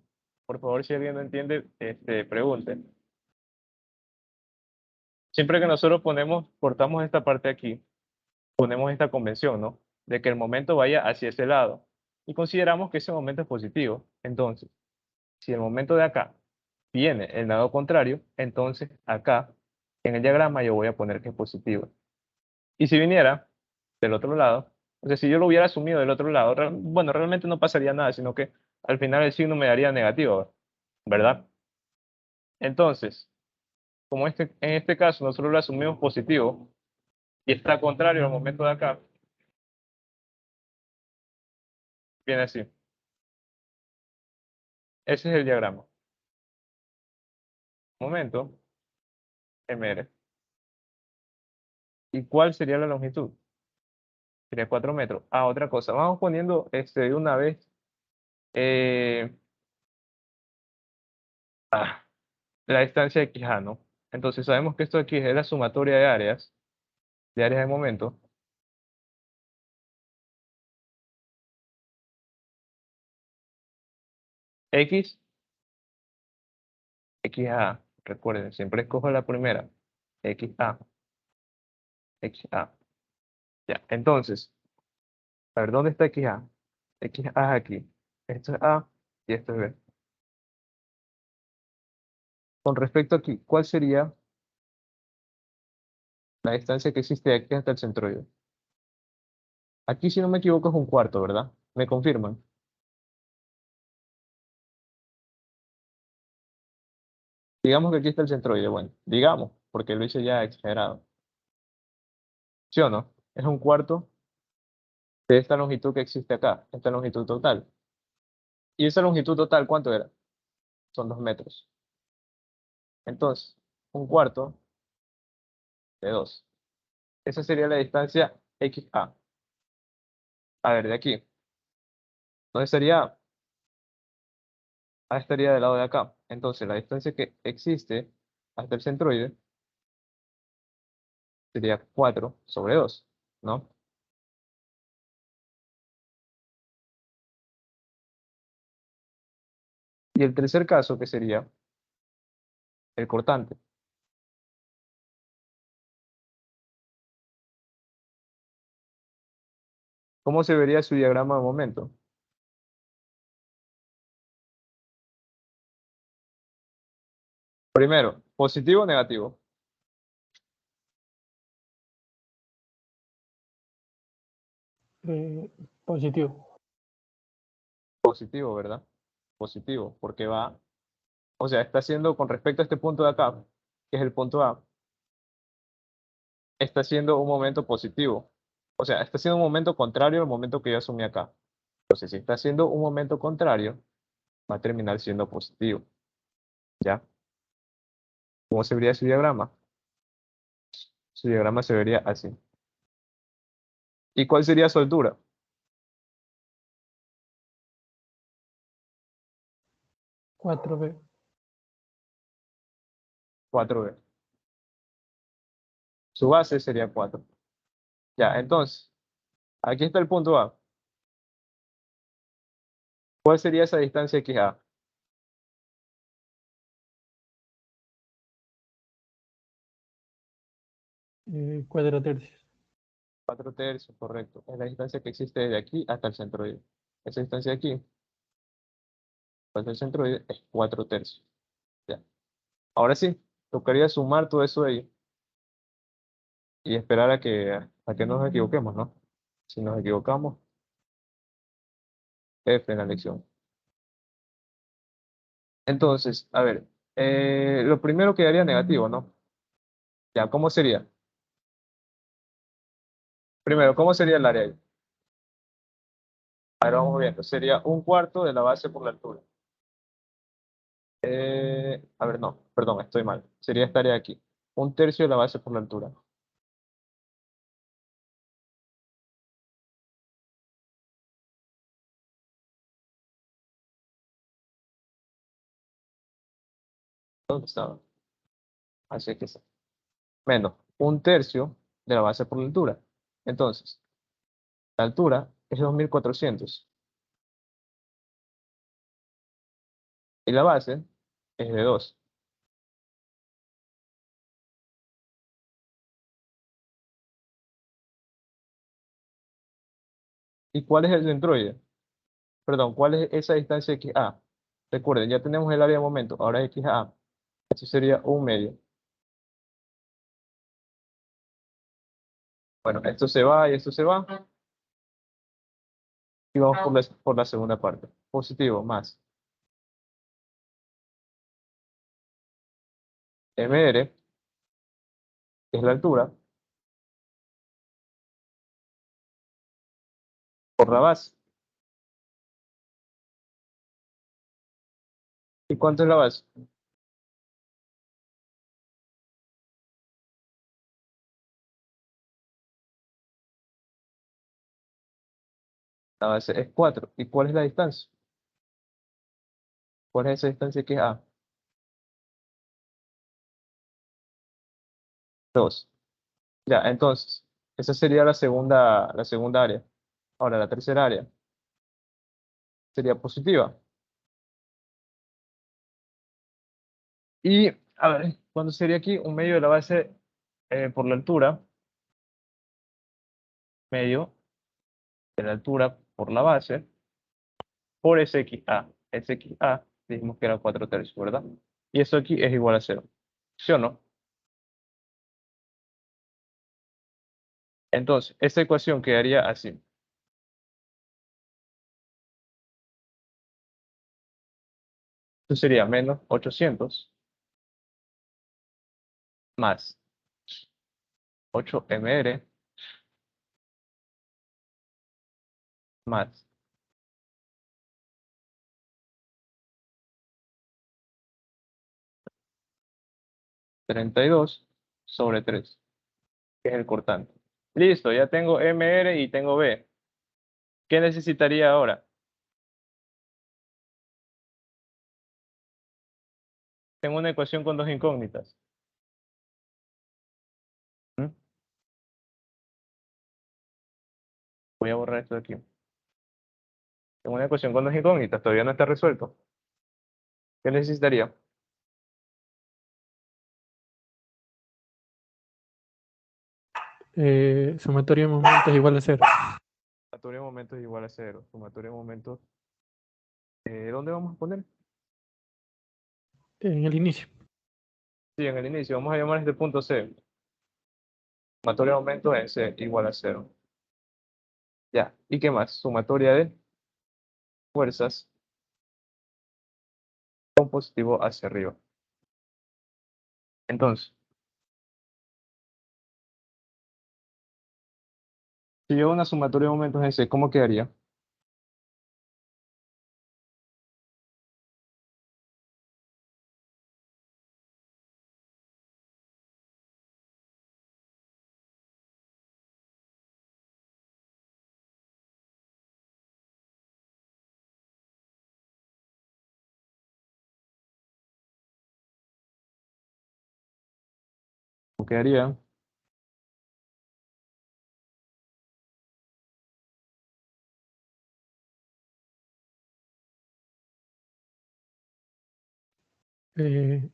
Por favor, si alguien no entiende, pregunte. Siempre que nosotros cortamos esta parte aquí, ponemos esta convención, ¿no? De que el momento vaya hacia ese lado. Y consideramos que ese momento es positivo. Entonces, si el momento de acá viene el lado contrario, entonces acá, en el diagrama, yo voy a poner que es positivo. Y si viniera del otro lado, o sea, si yo lo hubiera asumido del otro lado, bueno, realmente no pasaría nada, sino que al final el signo me daría negativo, ¿verdad? Entonces, como en este caso nosotros lo asumimos positivo y está contrario al momento de acá, viene así. Ese es el diagrama. Momento, MR. ¿Y cuál sería la longitud? Sería 4 metros. Ah, otra cosa. Vamos poniendo de una vez eh, la distancia de XA, ¿no? Entonces sabemos que esto aquí es la sumatoria de áreas de momento. X, XA. Recuerden, siempre escojo la primera. XA, XA. Ya, entonces, a ver, ¿dónde está XA? XA es aquí. Esto es A y esto es B. Con respecto aquí, ¿cuál sería la distancia que existe de aquí hasta el centroide? Aquí, si no me equivoco, es un cuarto, ¿verdad? ¿Me confirman? Digamos que aquí está el centroide. Bueno, digamos, porque lo hice ya exagerado. ¿Sí o no? Es un cuarto de esta longitud que existe acá, esta longitud total. ¿Y esa longitud total cuánto era? Son 2 metros. Entonces, un cuarto de 2. Esa sería la distancia XA. A ver, de aquí. ¿Dónde sería A? A estaría del lado de acá. Entonces, la distancia que existe hasta el centroide sería 4 sobre 2, ¿no? Y el tercer caso, que sería el cortante. ¿Cómo se vería su diagrama de momento? Primero, positivo o negativo. Positivo. Positivo, ¿verdad? Positivo, porque va, o sea, está haciendo con respecto a este punto de acá, que es el punto A, está haciendo un momento positivo. O sea, está haciendo un momento contrario al momento que yo asumí acá. Entonces, si está haciendo un momento contrario, va a terminar siendo positivo. ¿Ya? ¿Cómo se vería su diagrama? Su diagrama se vería así. ¿Y cuál sería su altura? 4B. 4b. Su base sería 4. Ya, entonces, aquí está el punto A. ¿Cuál sería esa distancia XA? 4 tercios. 4 tercios, correcto. Es la distancia que existe desde aquí hasta el centroide. Esa distancia de aquí hasta el centroide es 4 tercios. Ya. Ahora sí, tocaría sumar todo eso de ahí y esperar a que no nos equivoquemos, ¿no? Si nos equivocamos, F en la lección. Entonces, a ver, lo primero quedaría negativo, ¿no? Ya, ¿cómo sería? Primero, ¿cómo sería el área ahí? A ver, vamos viendo. Sería un cuarto de la base por la altura. A ver, no, perdón, estoy mal. Sería esta área de aquí. Un tercio de la base por la altura. ¿Dónde estaba? Así es que sí. Menos un tercio de la base por la altura. Entonces, la altura es 2400 y la base es de 2. ¿Y cuál es el centroide? Perdón, ¿cuál es esa distancia XA? Recuerden, ya tenemos el área de momento, ahora es XA. Eso sería un medio. Bueno, esto se va y esto se va. Y vamos por la segunda parte. Positivo, más MR, que es la altura, por la base. ¿Y cuánto es la base? La base es 4. ¿Y cuál es la distancia? ¿Cuál es esa distancia que es A? 2. Ya, entonces, esa sería la segunda área. Ahora, la tercera área sería positiva. Y, a ver, ¿cuándo sería aquí? Un medio de la base por la altura. Medio de la altura por la base por SXA. SXA dijimos que era 4 tercios, ¿verdad? Y eso aquí es igual a 0. ¿Sí o no? Entonces, esta ecuación quedaría así. Esto sería menos 800 más 8 mR más 32 sobre 3, que es el cortante. Listo, ya tengo MR y tengo B. ¿Qué necesitaría ahora? Tengo una ecuación con dos incógnitas. ¿Mm? Voy a borrar esto de aquí. Tengo una ecuación con dos incógnitas, todavía no está resuelto. ¿Qué necesitaría? Sumatorio de momentos igual a 0. Sumatorio de momentos igual a 0. Sumatorio de momentos. ¿Dónde vamos a poner? En el inicio. Sí, en el inicio. Vamos a llamar a este punto C. Sumatoria de momentos en C igual a 0. Ya. ¿Y qué más? Sumatoria de fuerzas con positivo hacia arriba. Entonces, si yo hago una sumatoria de momentos en C, ¿cómo quedaría? ¿Cómo quedaría? Eh,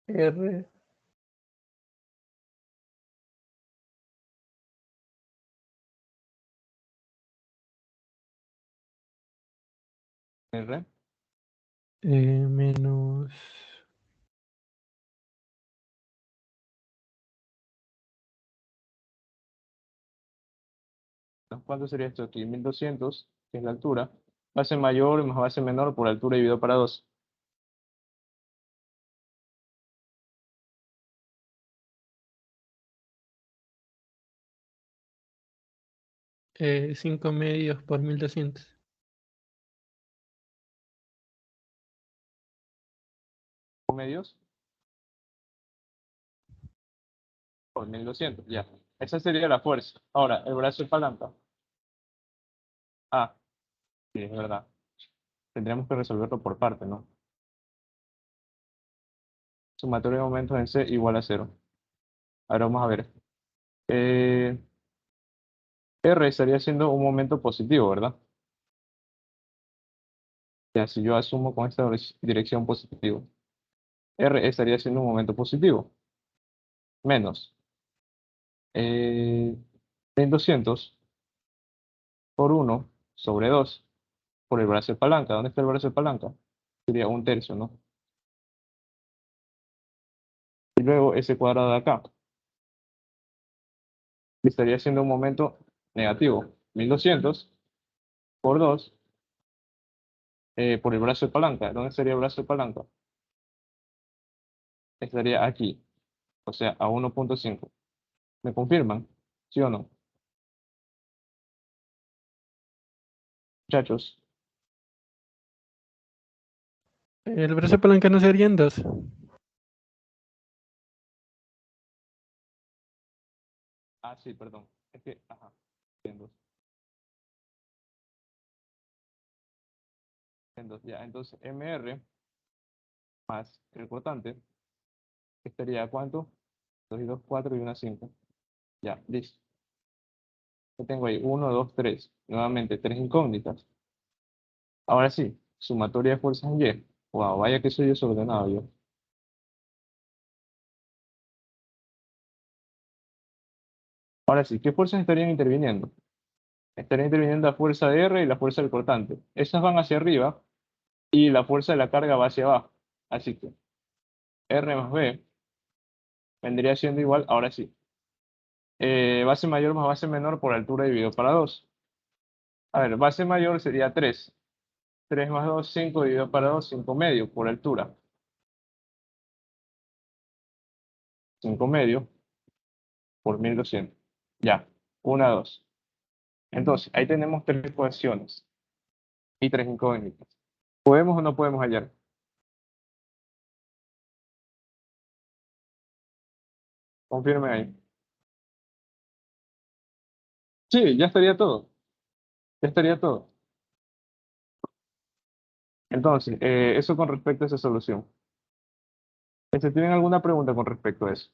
R, R. menos ¿No? ¿Cuánto sería esto aquí? 1200, que es la altura. Base mayor más base menor por altura dividido para 2. 5 medios por 1200. Medios por 1200, ya. Esa sería la fuerza. Ahora, el brazo de palanca. Ah, sí, es verdad. Tendríamos que resolverlo por parte, ¿no? Sumatorio de momentos en C igual a 0. Ahora vamos a ver. Eh, R estaría siendo un momento positivo, ¿verdad? Ya, si yo asumo con esta dirección positivo. R estaría siendo un momento positivo. Menos. 1200 por 1 sobre 2 por el brazo de palanca. ¿Dónde está el brazo de palanca? Sería un tercio, ¿no? Y luego ese cuadrado de acá. Estaría siendo un momento negativo. 1200 por 2 por el brazo de palanca. ¿Dónde estaría el brazo de palanca? Estaría aquí, o sea, a 1.5. ¿Me confirman? ¿Sí o no? Muchachos, El brazo de palanca no serían 2. sí, perdón. Es que, ajá, entiendo. Entonces MR más el cortante estaría ¿cuánto? 2 y 2, 4 y 1, 5. Ya, listo. Yo tengo ahí 1, 2, 3. Nuevamente, 3 incógnitas. Ahora sí, sumatoria de fuerzas en Y. Wow, vaya que soy desordenado yo. Ahora sí, ¿qué fuerzas estarían interviniendo? Estaría interviniendo la fuerza de R y la fuerza del cortante. Esas van hacia arriba y la fuerza de la carga va hacia abajo. Así que R más B vendría siendo igual, ahora sí. Base mayor más base menor por altura dividido para 2. A ver, base mayor sería 3. 3 más 2, 5 dividido para 2, 5 medio por altura. 5 medio por 1200. Ya, 1, 2. Entonces, ahí tenemos tres ecuaciones y tres incógnitas. ¿Podemos o no podemos hallar? Confirme ahí. Sí, ya estaría todo. Ya estaría todo. Entonces, eso con respecto a esa solución. ¿Tienen alguna pregunta con respecto a eso?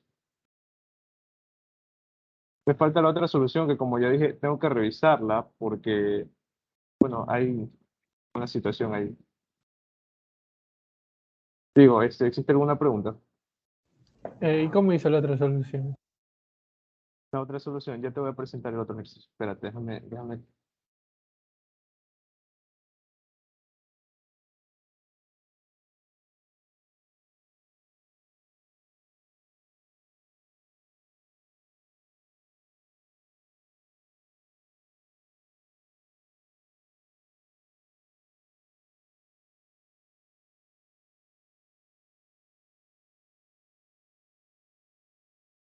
Me falta la otra solución que, como ya dije, tengo que revisarla porque, bueno, hay una situación ahí. Digo, ¿existe alguna pregunta? ¿Y cómo hizo la otra solución? La otra solución, ya te voy a presentar el otro ejercicio. Espérate, déjame